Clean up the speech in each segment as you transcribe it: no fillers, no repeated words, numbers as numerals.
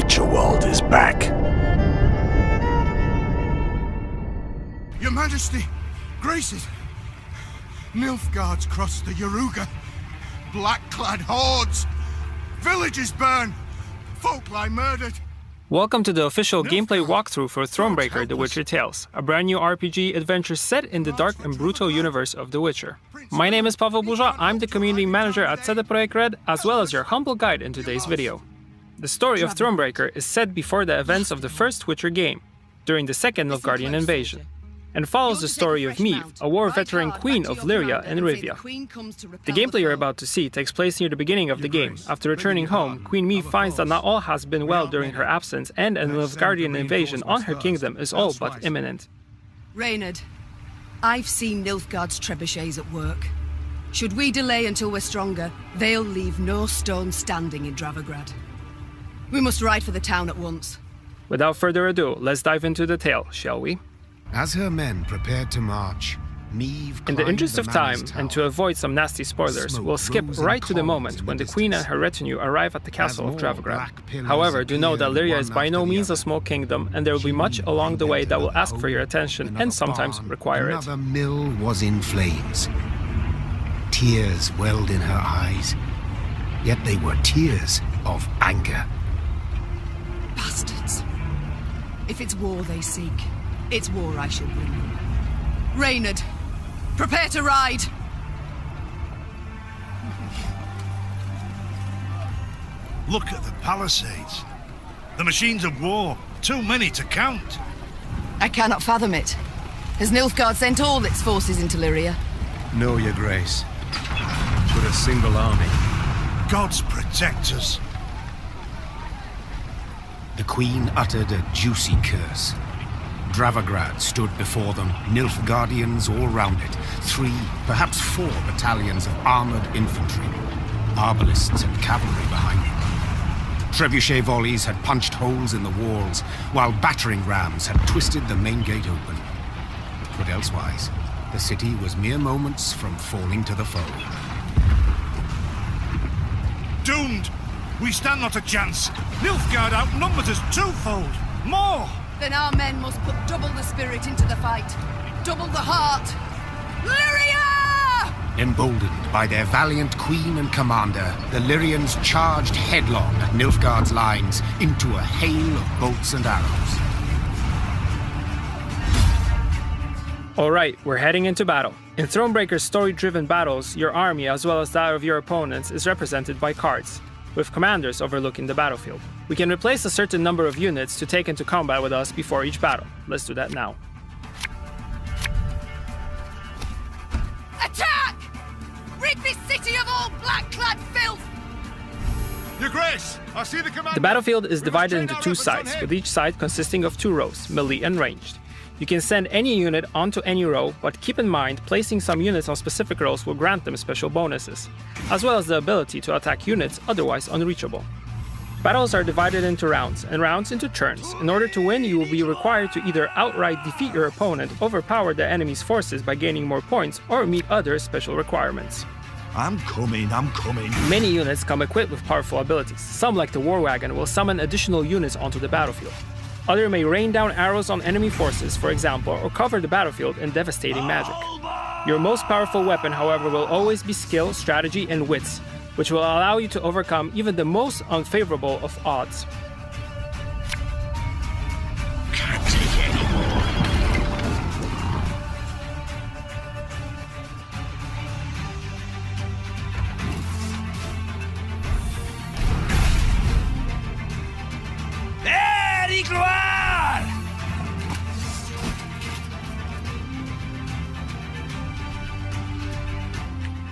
Witcher world is back. Your Majesty, graces. Nilfgaard's crossed the Yaruga. Black-clad hordes. Villages burn. Folk lie murdered. Welcome to the official gameplay walkthrough for Thronebreaker: The Witcher Tales, a brand new RPG adventure set in the dark and brutal universe of The Witcher. My name is Pavel Burza, I'm the community manager at Projekt Red, as well as your humble guide in today's video. The story of Thronebreaker is set before the events of the first Witcher game, during the second Nilfgaardian invasion, and follows the story of Meve, a war veteran queen of Lyria and Rivia. The gameplay you're about to see takes place near the beginning of the game. After returning home, Queen Meve finds that not all has been well during her absence, and a Nilfgaardian invasion on her kingdom is all but imminent. Reynard, I've seen Nilfgaard's trebuchets at work. Should we delay until we're stronger, they'll leave no stone standing in Dravograd. We must ride for the town at once. Without further ado, let's dive into the tale, shall we? As her men prepared to march, Meve In the interest of time, and to avoid some nasty spoilers, we'll skip right to the moment when the Queen and her retinue arrive at the castle of Dravograd. However, do know that Lyria is by no means a small kingdom, and there will be much along the way that will ask for your attention and sometimes require it. Another mill was in flames. Tears welled in her eyes, yet they were tears of anger. Bastards. If it's war they seek, it's war I shall bring them. Reynard, prepare to ride! Look at the palisades. The machines of war. Too many to count. I cannot fathom it. Has Nilfgaard sent all its forces into Lyria? No, Your Grace. But a single army. Gods protect us. The Queen uttered a juicy curse. Dravograd stood before them, Nilfgaardians all round it, 3, perhaps 4 battalions of armoured infantry, arbalists and cavalry behind them. Trebuchet volleys had punched holes in the walls, while battering rams had twisted the main gate open. But elsewise, the city was mere moments from falling to the foe. Doomed! We stand not a chance. Nilfgaard outnumbers us twofold. More! Then our men must put double the spirit into the fight. Double the heart. Lyria! Emboldened by their valiant queen and commander, the Lyrians charged headlong at Nilfgaard's lines into a hail of bolts and arrows. Alright, we're heading into battle. In Thronebreaker's story-driven battles, your army, as well as that of your opponents, is represented by cards, with commanders overlooking the battlefield. We can replace a certain number of units to take into combat with us before each battle. Let's do that now. Attack! Rid this city of all black-clad filth! Your Grace, I see the commander. The battlefield is divided into 2 sides, with each side consisting of 2 rows, melee and ranged. You can send any unit onto any row, but keep in mind placing some units on specific rows will grant them special bonuses, as well as the ability to attack units otherwise unreachable. Battles are divided into rounds, and rounds into turns. In order to win, you will be required to either outright defeat your opponent, overpower the enemy's forces by gaining more points, or meet other special requirements. I'm coming. Many units come equipped with powerful abilities. Some, like the War Wagon, will summon additional units onto the battlefield. Others may rain down arrows on enemy forces, for example, or cover the battlefield in devastating magic. Your most powerful weapon, however, will always be skill, strategy, and wits, which will allow you to overcome even the most unfavorable of odds. Can't take any more.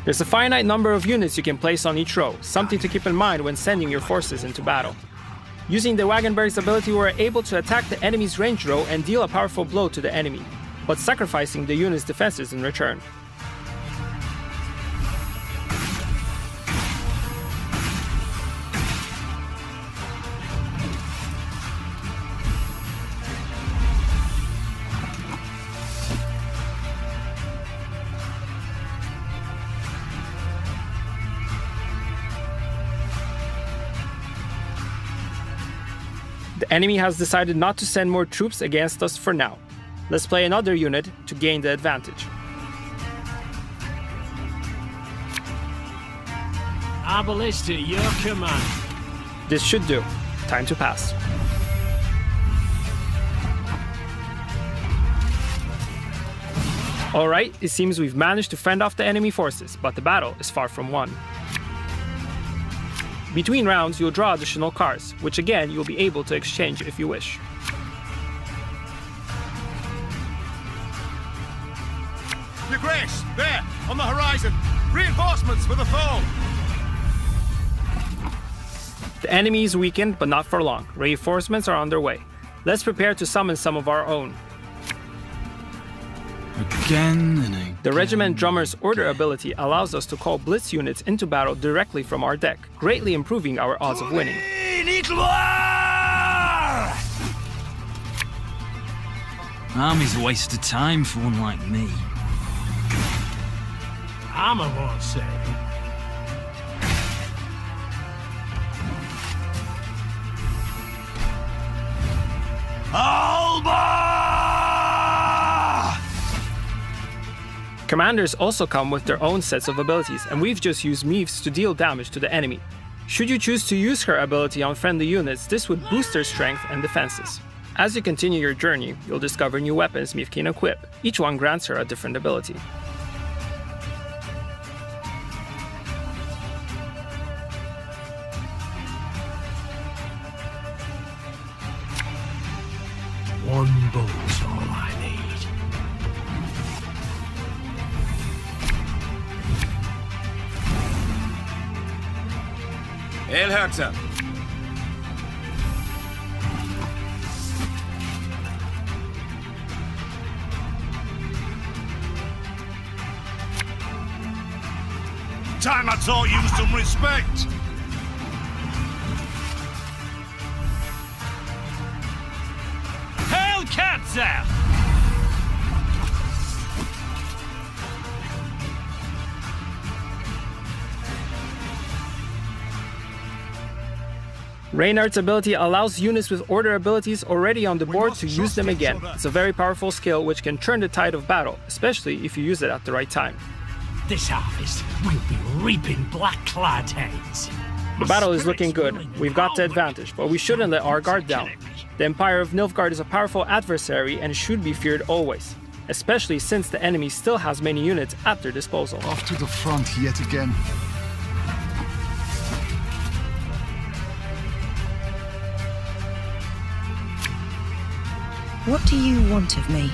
There's a finite number of units you can place on each row, something to keep in mind when sending your forces into battle. Using the Wagenberg's ability, we are able to attack the enemy's ranged row and deal a powerful blow to the enemy, but sacrificing the unit's defenses in return. The enemy has decided not to send more troops against us for now. Let's play another unit to gain the advantage. Our ballista, your command. This should do. Time to pass. Alright, it seems we've managed to fend off the enemy forces, but the battle is far from won. Between rounds, you'll draw additional cards, which again you'll be able to exchange if you wish. Your Grace, there, on the horizon. Reinforcements for the foe. The enemy is weakened, but not for long. Reinforcements are on their way. Let's prepare to summon some of our own. Again and again. The Regiment Drummer's Order ability allows us to call blitz units into battle directly from our deck, greatly improving our odds of winning. Army's a waste of time for one like me. Armor won't save. Commanders also come with their own sets of abilities, and we've just used Meaves to deal damage to the enemy. Should you choose to use her ability on friendly units, this would boost their strength and defenses. As you continue your journey, you'll discover new weapons Meaves can equip. Each one grants her a different ability. One bull's all I need. Elhurter. Time I taught you some respect. Hail Katza! Reynard's ability allows units with order abilities already on the board to use them again. It's a very powerful skill which can turn the tide of battle, especially if you use it at the right time. This harvest, we'll be reaping black-clad heads. The battle is looking good. We've got the advantage, but we shouldn't let our guard down. The Empire of Nilfgaard is a powerful adversary and should be feared always, especially since the enemy still has many units at their disposal. Off to the front yet again. What do you want of me?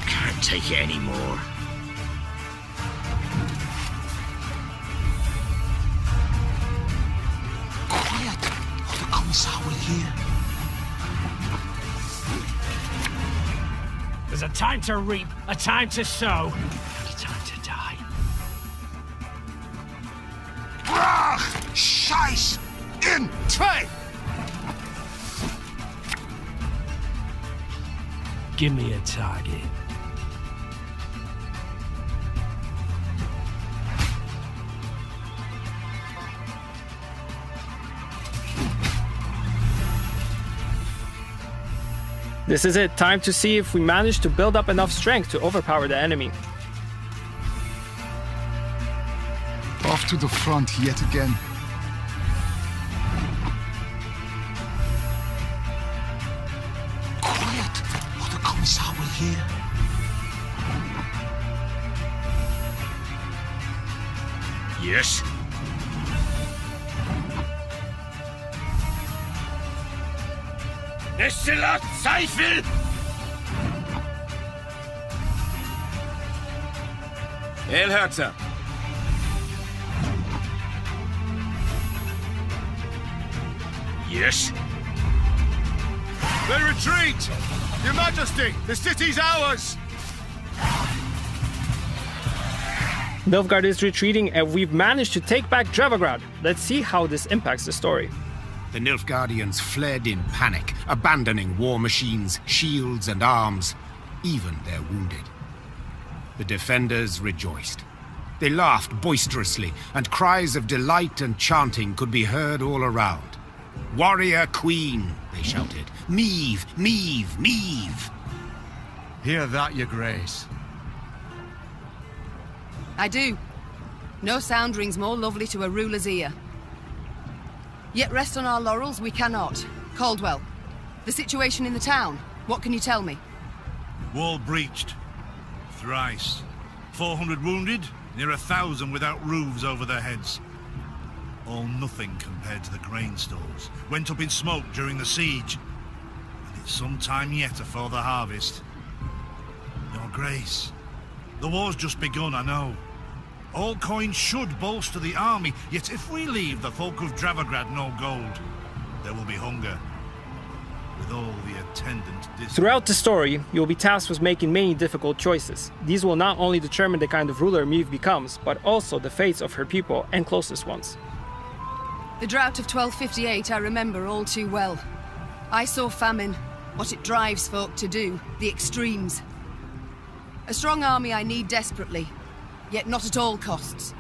Can't take it anymore. Quiet, or the Commissar will hear. There's a time to reap, a time to sow, and a time to die. Brach! Scheiß! In! Zwei! Give me a target. This is it, time to see if we manage to build up enough strength to overpower the enemy. Off to the front yet again. Quiet, or the Commissar will hear. Yes? Nestela Zweifel! Elhurter. Yes? They retreat! Your Majesty, the city's ours! Nilfgaard is retreating and we've managed to take back Drevograd. Let's see how this impacts the story. The Nilfgaardians fled in panic, abandoning war machines, shields, and arms, even their wounded. The defenders rejoiced. They laughed boisterously, and cries of delight and chanting could be heard all around. Warrior Queen, they they shouted. Meave! Meave! Meave! Hear that, your grace. I do. No sound rings more lovely to a ruler's ear. Yet rest on our laurels we cannot. Caldwell, the situation in the town, what can you tell me? Wall breached. Thrice. 400 wounded, near 1,000 without roofs over their heads. All nothing compared to the grain stores. Went up in smoke during the siege. And it's some time yet afore the harvest. Your Grace, the war's just begun, I know. All coins should bolster the army, yet if we leave the folk of Dravagrad no gold, there will be hunger. With all the attendant Throughout the story, you will be tasked with making many difficult choices. These will not only determine the kind of ruler Meave becomes, but also the fates of her people and closest ones. The drought of 1258 I remember all too well. I saw famine, what it drives folk to do, the extremes. A strong army I need desperately, yet not at all costs.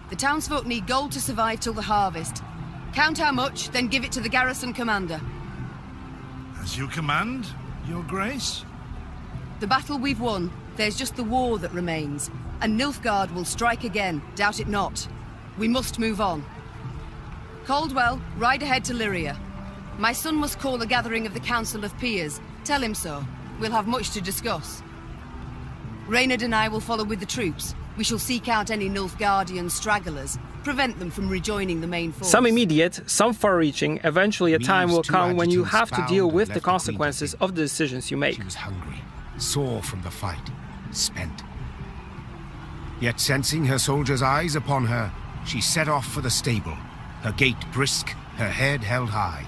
The townsfolk need gold to survive till the harvest. Count how much, then give it to the garrison commander. As you command, Your Grace? The battle we've won, there's just the war that remains. And Nilfgaard will strike again, doubt it not. We must move on. Caldwell, ride ahead to Lyria. My son must call a gathering of the Council of Peers. Tell him so. We'll have much to discuss. Reynard and I will follow with the troops. We shall seek out any Nilfgaardian stragglers, prevent them from rejoining the main force. Some immediate, some far-reaching, eventually a time will Meave's two come when you have adjutants to deal found with and the left the queen consequences to of the decisions you make. She was hungry, sore from the fight, spent. Yet sensing her soldiers' eyes upon her, she set off for the stable, her gait brisk, her head held high.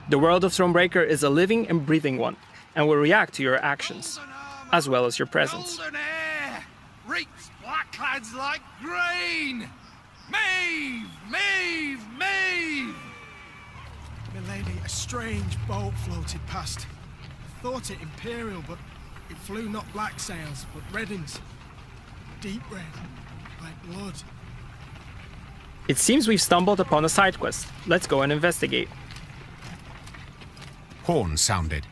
The world of Thronebreaker is a living and breathing one, and will react to your actions, as well as your presence. Golden air reaps blackclads like grain. Maeve, Maeve, Maeve. Milady, a strange boat floated past. I thought it imperial, but it flew not black sails, but reddings. Deep red, like blood. It seems we've stumbled upon a side quest. Let's go and investigate. Horns sounded.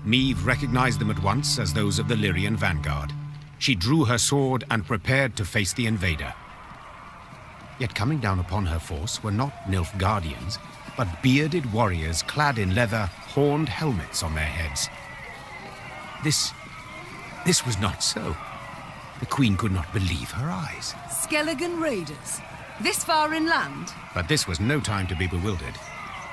Meave recognized them at once as those of the Lyrian vanguard. She drew her sword and prepared to face the invader. Yet coming down upon her force were not Nilfgaardians, but bearded warriors clad in leather, horned helmets on their heads. This was not so. The queen could not believe her eyes. Skelligan raiders? This far inland? But this was no time to be bewildered.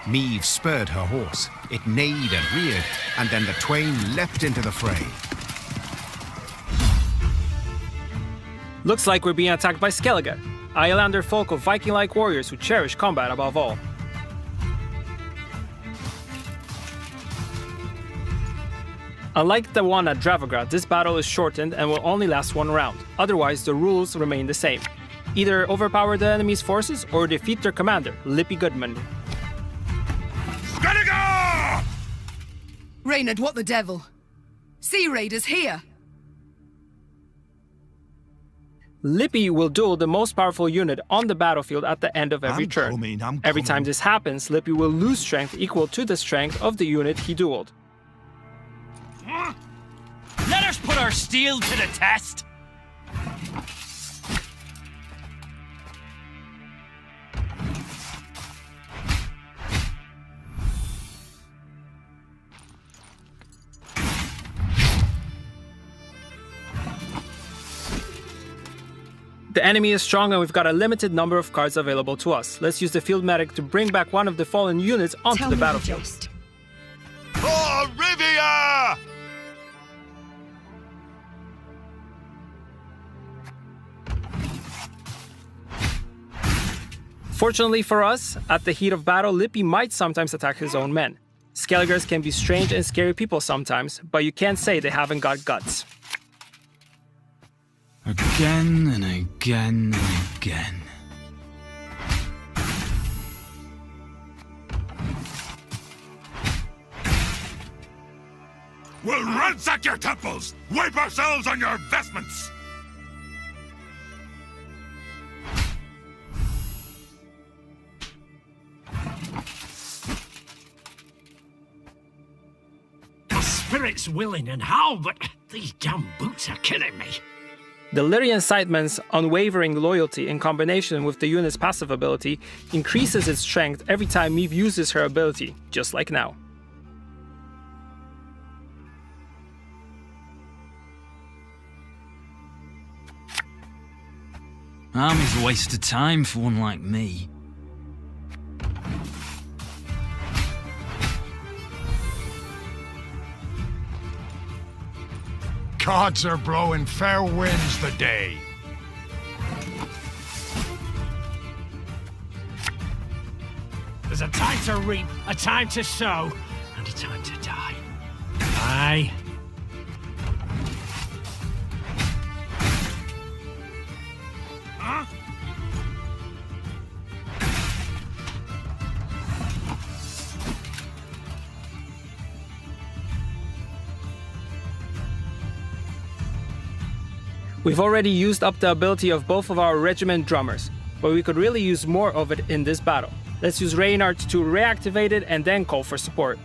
Meave spurred her horse. It neighed and reared, and then the twain leapt into the fray. Looks like we're being attacked by Skellige, Islander folk of Viking-like warriors who cherish combat above all. Unlike the one at Dravagrad, this battle is shortened and will only last one round. Otherwise, the rules remain the same. Either overpower the enemy's forces or defeat their commander, Lippy Goodman. Skellige! Reynard, what the devil? Sea raiders here! Lippy will duel the most powerful unit on the battlefield at the end of every turn. Every time this happens, Lippy will lose strength equal to the strength of the unit he dueled. Let us put our steel to the test! The enemy is strong and we've got a limited number of cards available to us. Let's use the field medic to bring back one of the fallen units onto the battlefield. For Rivia! Fortunately for us, at the heat of battle, Lippy might sometimes attack his own men. Skelligers can be strange and scary people sometimes, but you can't say they haven't got guts. Again and again and again. We'll ransack your temples! Wipe ourselves on your vestments! spirit's willing and how, but these damn boots are killing me. The Lyrian Scytheman's unwavering loyalty in combination with the unit's passive ability increases its strength every time Meve uses her ability, just like now. Army's a waste of time for one like me. Gods are blowing fair winds the day. There's a time to reap, a time to sow, and a time to die. Aye. We've already used up the ability of both of our regiment drummers, but we could really use more of it in this battle. Let's use Reynard to reactivate it and then call for support.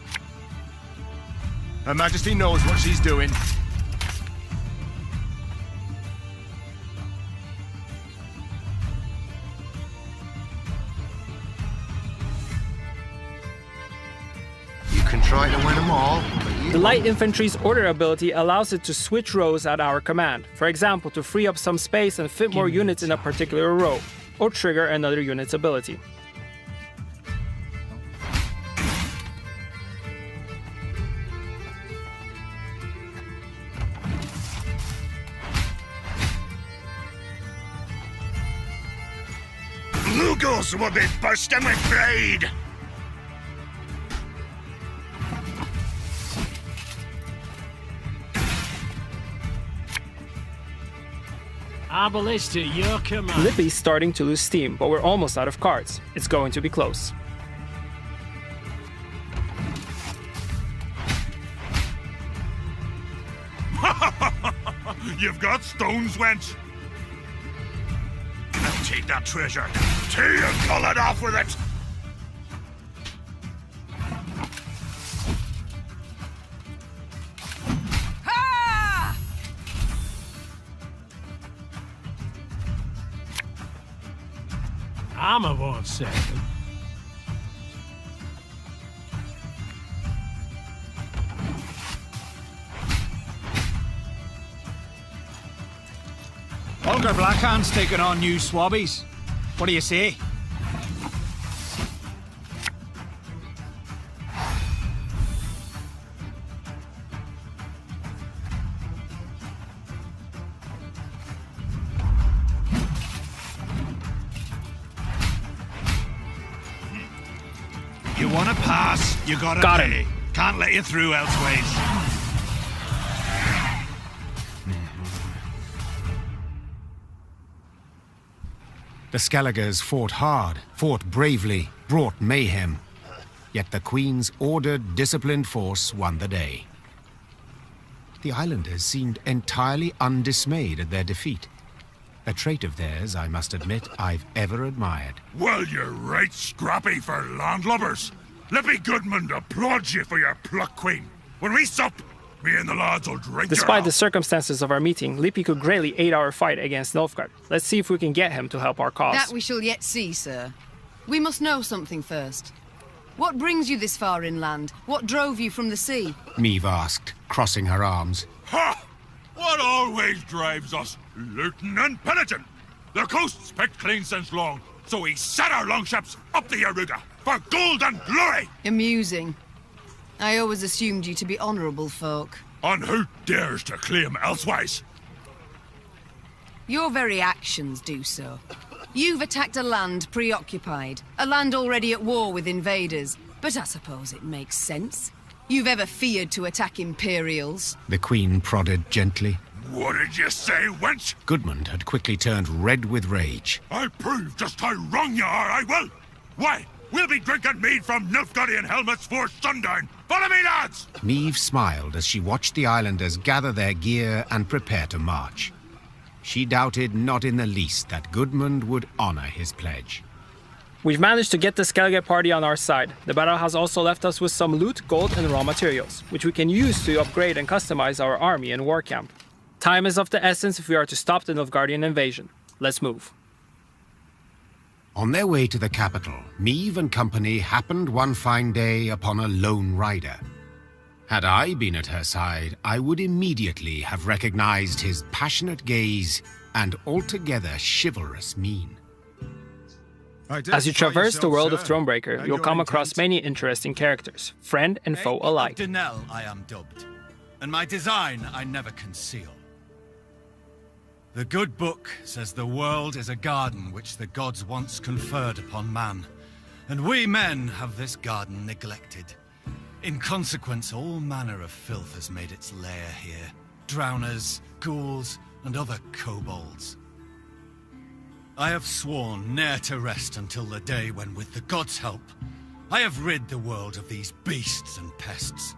Her Majesty knows what she's doing. You can try to win them all, but The light infantry's order ability allows it to switch rows at our command, for example to free up some space and fit more units in a particular row, or trigger another unit's ability. Lugos will be bursting with pride! Our ballista, your command. Lippy's starting to lose steam, but we're almost out of cards. It's going to be close. You've got stones, wench! Now take that treasure, till you pull it off with it! Armor won't save them. Olga Blackhand's taking on new swabbies. What do you say? You want to pass, you gotta Got pay. him. Can't let you through elseways. The Skelligers fought hard, fought bravely, brought mayhem. Yet the Queen's ordered, disciplined force won the day. The islanders seemed entirely undismayed at their defeat. A trait of theirs, I must admit, I've ever admired. Well, you're right scrappy for landlubbers. Lippy Goodman applauds you for your pluck, Queen. When we sup, me and the lads will drink Despite the circumstances of our meeting, Lippy could greatly aid our fight against Nilfgaard. Let's see if we can get him to help our cause. That we shall yet see, sir. We must know something first. What brings you this far inland? What drove you from the sea? Meve asked, crossing her arms. Ha! What always drives us? Looting and pillaging. The coast's picked clean since long, so we set our longships up the Yaruga for gold and glory! Amusing. I always assumed you to be honourable folk. And who dares to claim elsewise? Your very actions do so. You've attacked a land preoccupied, a land already at war with invaders, but I suppose it makes sense. You've ever feared to attack Imperials? The Queen prodded gently. What did you say, wench? Goodmund had quickly turned red with rage. I'll prove just how wrong you are, I will! Why, we'll be drinking mead from Nilfgaardian helmets for sundown! Follow me, lads! Meve smiled as she watched the islanders gather their gear and prepare to march. She doubted not in the least that Goodmund would honor his pledge. We've managed to get the Skellige party on our side. The battle has also left us with some loot, gold and raw materials, which we can use to upgrade and customize our army and war camp. Time is of the essence if we are to stop the Nilfgaardian invasion. Let's move. On their way to the capital, Meve and company happened one fine day upon a lone rider. Had I been at her side, I would immediately have recognized his passionate gaze and altogether chivalrous mien. As you traverse the world of Thronebreaker, you'll come across many interesting characters, friend and foe alike. Denel I am dubbed, and my design I never conceal. The good book says the world is a garden which the gods once conferred upon man, and we men have this garden neglected. In consequence, all manner of filth has made its lair here. Drowners, ghouls, and other kobolds. I have sworn ne'er to rest until the day when, with the gods' help, I have rid the world of these beasts and pests.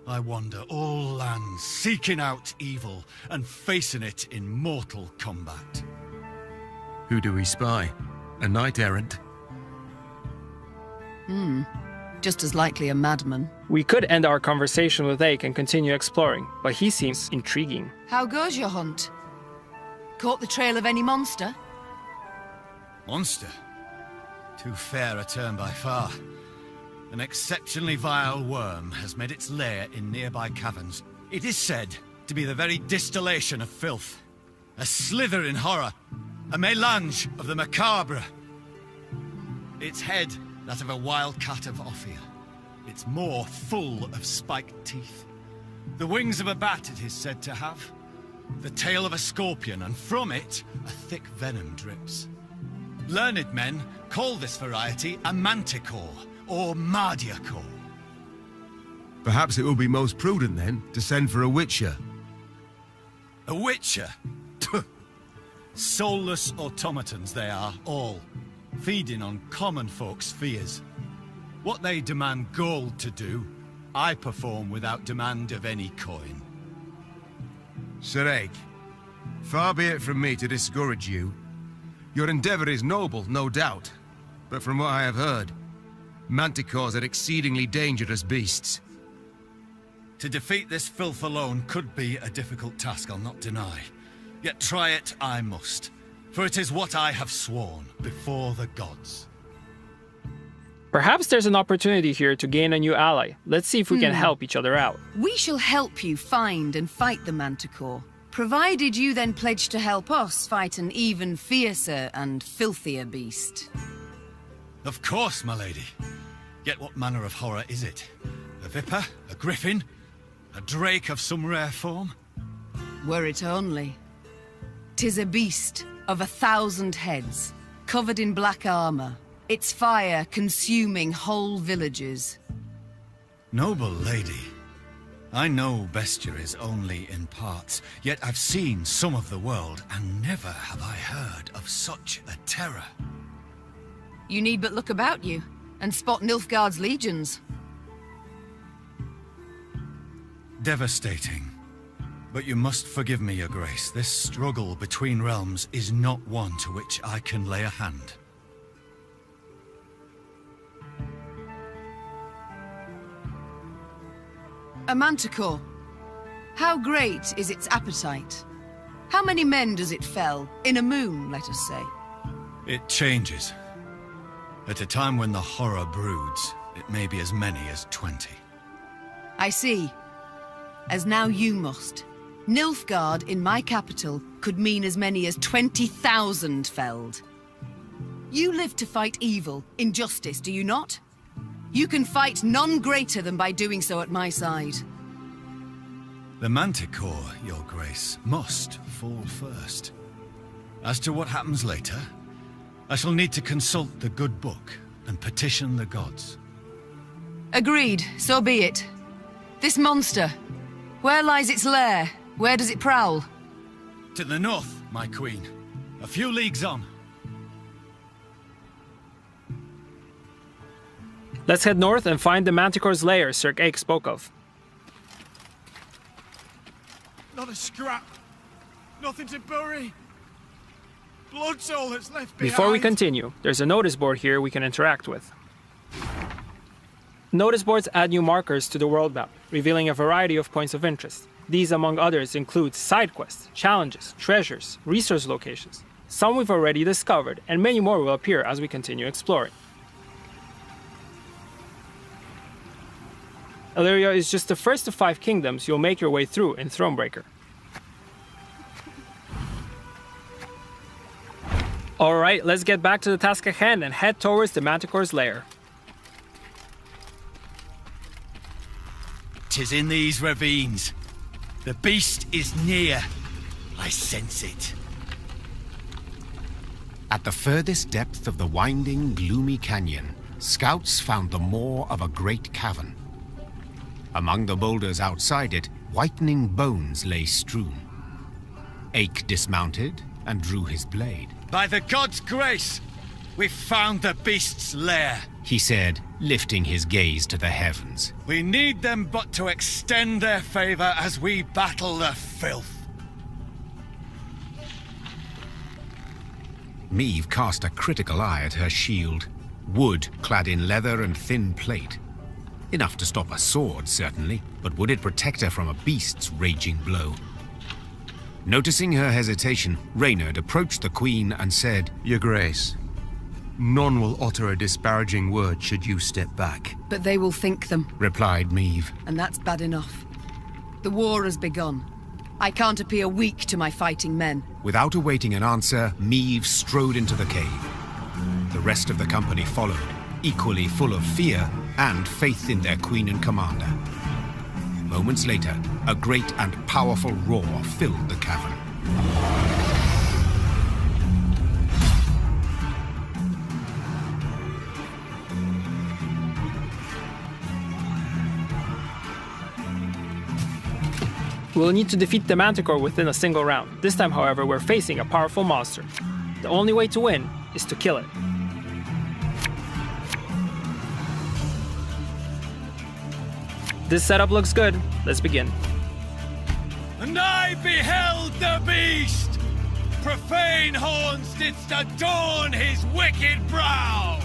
I wander all lands, seeking out evil and facing it in mortal combat. Who do we spy? A knight-errant? Just as likely a madman. We could end our conversation with Ake and continue exploring, but he seems intriguing. How goes your hunt? Caught the trail of any monster? Monster? Too fair a term by far. An exceptionally vile worm has made its lair in nearby caverns. It is said to be the very distillation of filth. A slithering horror. A mélange of the macabre. Its head, that of a wild cat of Ophir. Its maw full of spiked teeth. The wings of a bat it is said to have. The tail of a scorpion, and from it, a thick venom drips. Learned men call this variety a manticore, or mardiacore. Perhaps it will be most prudent, then, to send for a witcher. A witcher? Soulless automatons they are, all. Feeding on common folks' fears. What they demand gold to do, I perform without demand of any coin. Sir Ake, far be it from me to discourage you. Your endeavor is noble, no doubt, but from what I have heard, manticores are exceedingly dangerous beasts. To defeat this filth alone could be a difficult task, I'll not deny. Yet try it I must, for it is what I have sworn before the gods. Perhaps there's an opportunity here to gain a new ally. Let's see if we can help each other out. We shall help you find and fight the manticore, provided you then pledge to help us fight an even fiercer and filthier beast. Of course, my lady. Yet what manner of horror is it? A viper? A griffin? A drake of some rare form? Were it only. 'Tis a beast of 1,000 heads, covered in black armor, its fire consuming whole villages. Noble lady, I know bestiaries only in parts, yet I've seen some of the world, and never have I heard of such a terror. You need but look about you, and spot Nilfgaard's legions. Devastating. But you must forgive me, Your Grace. This struggle between realms is not one to which I can lay a hand. A manticore. How great is its appetite? How many men does it fell? In a moon, let us say. It changes. At a time when the horror broods, it may be as many as 20. I see. As now you must. Nilfgaard in my capital could mean as many as 20,000 felled. You live to fight evil, injustice, do you not? You can fight none greater than by doing so at my side. The manticore, Your Grace, must fall first. As to what happens later, I shall need to consult the good book and petition the gods. Agreed, so be it. This monster, where lies its lair? Where does it prowl? To the north, my queen. A few leagues on. Let's head north and find the manticore's lair Sir Ake spoke of. Not a scrap. Nothing to bury. Blood's all that's left behind. Before we continue, there's a notice board here we can interact with. Notice boards add new markers to the world map, revealing a variety of points of interest. These, among others, include side quests, challenges, treasures, resource locations. Some we've already discovered, and many more will appear as we continue exploring. Illyria is just the first of 5 kingdoms you'll make your way through in Thronebreaker. Alright, let's get back to the task at hand and head towards the Manticore's lair. 'Tis in these ravines. The beast is near. I sense it. At the furthest depth of the winding, gloomy canyon, scouts found the maw of a great cavern. Among the boulders outside it, whitening bones lay strewn. Ake dismounted and drew his blade. By the god's grace, we've found the beast's lair, he said, lifting his gaze to the heavens. We need them but to extend their favor as we battle the filth. Meve cast a critical eye at her shield. Wood clad in leather and thin plate. Enough to stop a sword, certainly, but would it protect her from a beast's raging blow? Noticing her hesitation, Reynard approached the Queen and said, Your Grace, none will utter a disparaging word should you step back. But they will think them, replied Meve. And that's bad enough. The war has begun. I can't appear weak to my fighting men. Without awaiting an answer, Meve strode into the cave. The rest of the company followed, equally full of fear and faith in their queen and commander. Moments later, a great and powerful roar filled the cavern. We'll need to defeat the Manticore within a single round. This time, however, we're facing a powerful monster. The only way to win is to kill it. This setup looks good. Let's begin. And I beheld the beast! Profane horns didst adorn his wicked brow!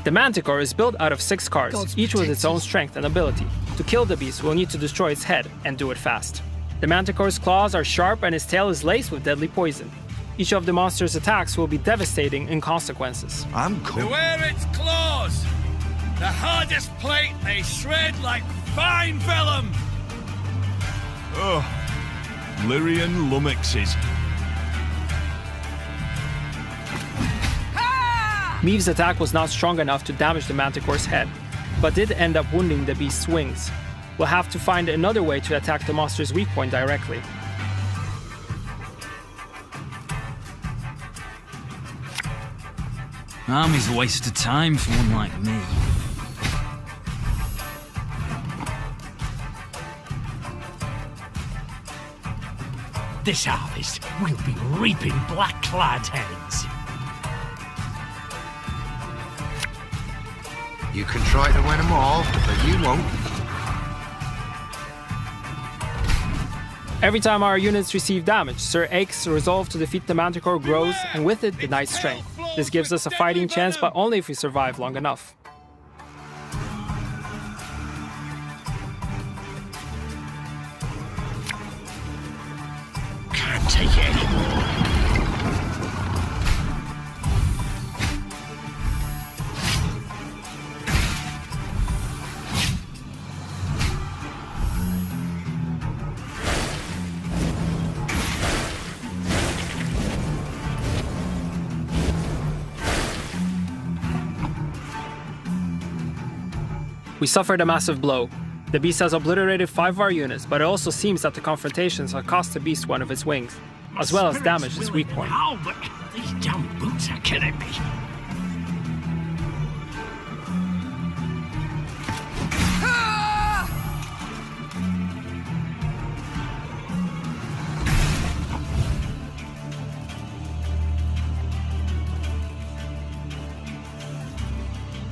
The Manticore is built out of 6 cards, each with its own strength and ability. To kill the beast, we'll need to destroy its head, and do it fast. The Manticore's claws are sharp and its tail is laced with deadly poison. Each of the monster's attacks will be devastating in consequences. Beware its claws! The hardest plate they shred like fine vellum! Oh, Lyrian lummoxes. Meve's attack was not strong enough to damage the Manticore's head, but did end up wounding the beast's wings. We'll have to find another way to attack the monster's weak point directly. Army's a waste of time for one like me. This harvest, we'll be reaping black-clad heads. You can try to win them all, but you won't. Every time our units receive damage, Sir Ake's resolve to defeat the Manticore grows, and with it, the knight's strength. This gives us a fighting chance, but only if we survive long enough. Can't take it anymore. We suffered a massive blow. The beast has obliterated 5 of our units, but it also seems that the confrontations have cost the beast one of its wings, as well as damaged its weak point. Oh, but these damn boots are killing me.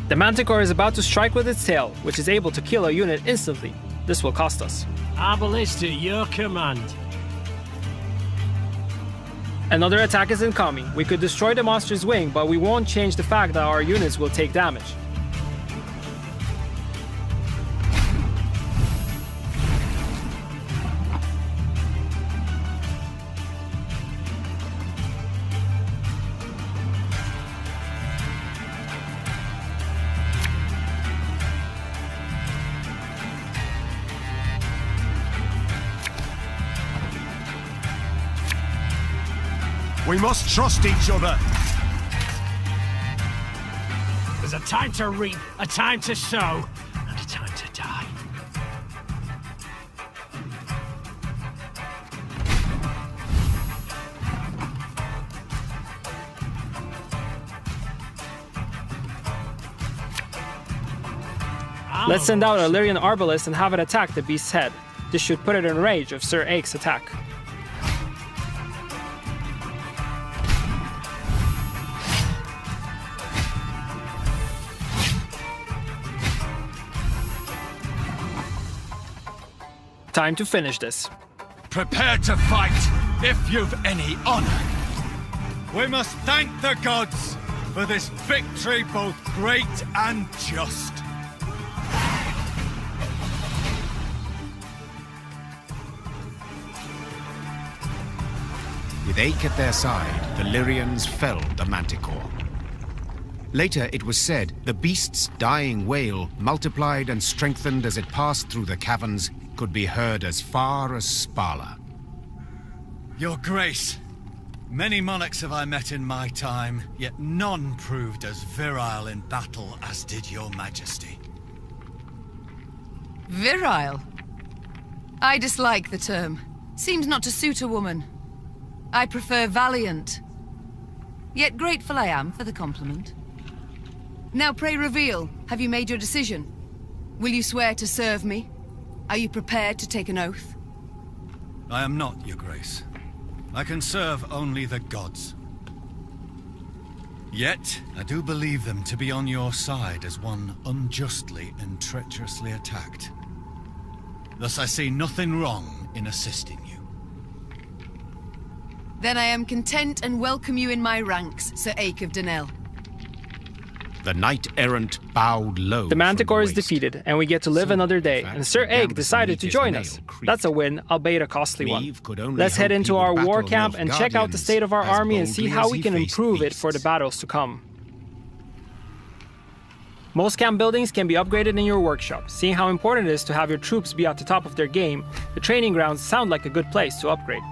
The Manticore is about to strike with its tail, which is able to kill a unit instantly. This will cost us. Our ballista, your command. Another attack is incoming. We could destroy the monster's wing, but we won't change the fact that our units will take damage. We must trust each other. There's a time to reap, a time to sow, and a time to die. Let's send out a Lyrian Arbalest and have it attack the beast's head. This should put it in range of Sir Ake's attack. Time to finish this. Prepare to fight, if you've any honor. We must thank the gods for this victory both great and just. With Ake at their side, the Lyrians felled the Manticore. Later, it was said, the beast's dying wail, multiplied and strengthened as it passed through the caverns, could be heard as far as Spala. Your Grace, many monarchs have I met in my time, yet none proved as virile in battle as did your Majesty. Virile? I dislike the term. Seems not to suit a woman. I prefer valiant. Yet grateful I am for the compliment. Now pray reveal, have you made your decision? Will you swear to serve me? Are you prepared to take an oath? I am not, Your Grace. I can serve only the gods. Yet, I do believe them to be on your side as one unjustly and treacherously attacked. Thus I see nothing wrong in assisting you. Then I am content and welcome you in my ranks, Sir Ake of Denel. The knight-errant bowed low. The Manticore is defeated, and we get to live another day, and Sir Ake decided to join us. That's a win, albeit a costly one. Let's head into our war camp and check out the state of our army and see how we can improve it for the battles to come. Most camp buildings can be upgraded in your workshop. Seeing how important it is to have your troops be at the top of their game, the training grounds sound like a good place to upgrade.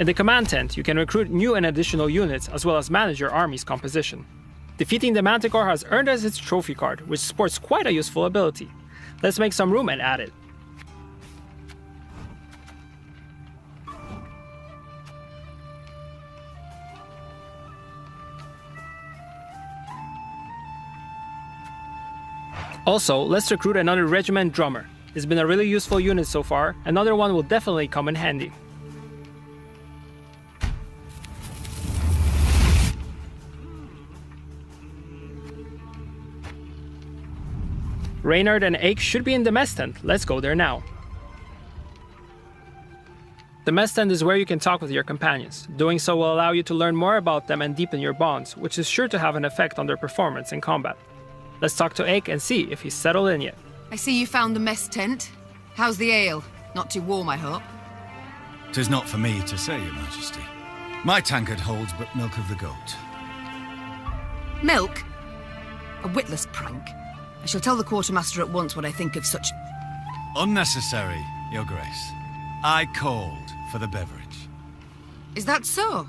In the command tent, you can recruit new and additional units, as well as manage your army's composition. Defeating the Manticore has earned us its trophy card, which sports quite a useful ability. Let's make some room and add it. Also, let's recruit another regiment drummer. It's been a really useful unit so far, another one will definitely come in handy. Reynard and Ake should be in the mess tent. Let's go there now. The mess tent is where you can talk with your companions. Doing so will allow you to learn more about them and deepen your bonds, which is sure to have an effect on their performance in combat. Let's talk to Ake and see if he's settled in yet. I see you found the mess tent. How's the ale? Not too warm, I hope. 'Tis not for me to say, Your Majesty. My tankard holds but milk of the goat. Milk? A witless prank. I shall tell the quartermaster at once what I think of such... Unnecessary, Your Grace. I called for the beverage. Is that so?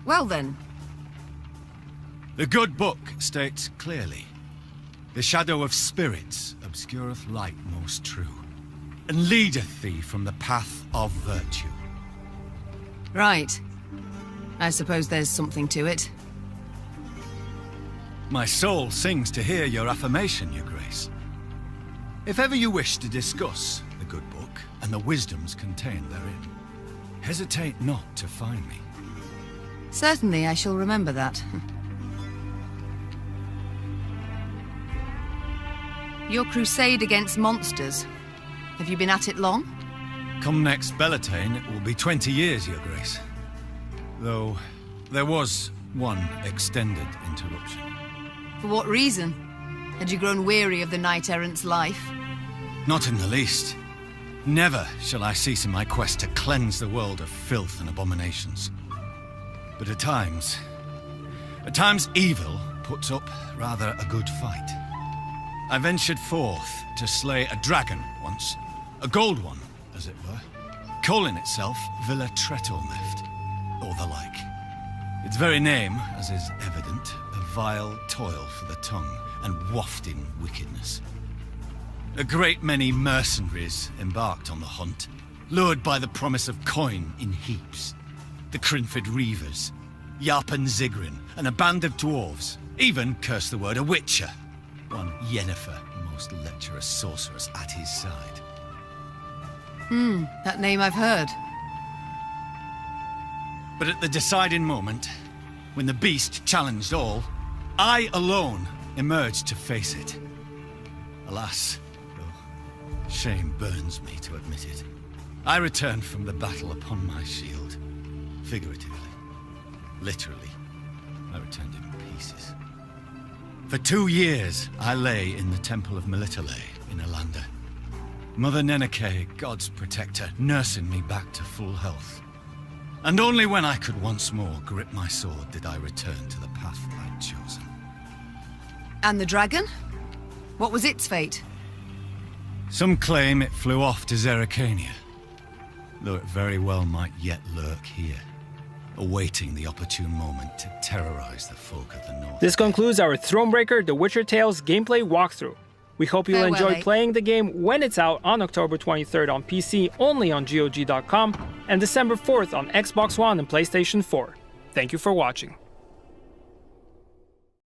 Well then. The good book states clearly, the shadow of spirits obscureth light most true, and leadeth thee from the path of virtue. Right. I suppose there's something to it. My soul sings to hear your affirmation, Your Grace. If ever you wish to discuss the good book and the wisdoms contained therein, hesitate not to find me. Certainly, I shall remember that. Your crusade against monsters. Have you been at it long? Come next Bellatane, it will be 20 years, Your Grace. Though, there was one extended interruption. For what reason? Had you grown weary of the knight-errant's life? Not in the least. Never shall I cease in my quest to cleanse the world of filth and abominations. But at times evil puts up rather a good fight. I ventured forth to slay a dragon once, a gold one, as it were, calling itself Villa Tretormeft, or the like. Its very name, as is evident, a vile toil for the tongue and wafting wickedness. A great many mercenaries embarked on the hunt, lured by the promise of coin in heaps. The Crinford Reavers, Yarpen Zigrin, and a band of dwarves, even, curse the word, a witcher. One Yennefer, most lecherous sorceress, at his side. That name I've heard. But at the deciding moment, when the beast challenged all, I alone emerged to face it. Alas, though shame burns me to admit it, I returned from the battle upon my shield. Figuratively. Literally, I returned in pieces. For 2 years, I lay in the Temple of Melitele in Alanda. Mother Neneke, God's protector, nursing me back to full health. And only when I could once more grip my sword did I return to the path I'd chosen. And the dragon? What was its fate? Some claim it flew off to Zerrikania, though it very well might yet lurk here, awaiting the opportune moment to terrorize the folk of the north. This concludes our Thronebreaker The Witcher Tales gameplay walkthrough. We hope you'll enjoy playing the game when it's out on October 23rd on PC only on GOG.com and December 4th on Xbox One and PlayStation 4. Thank you for watching.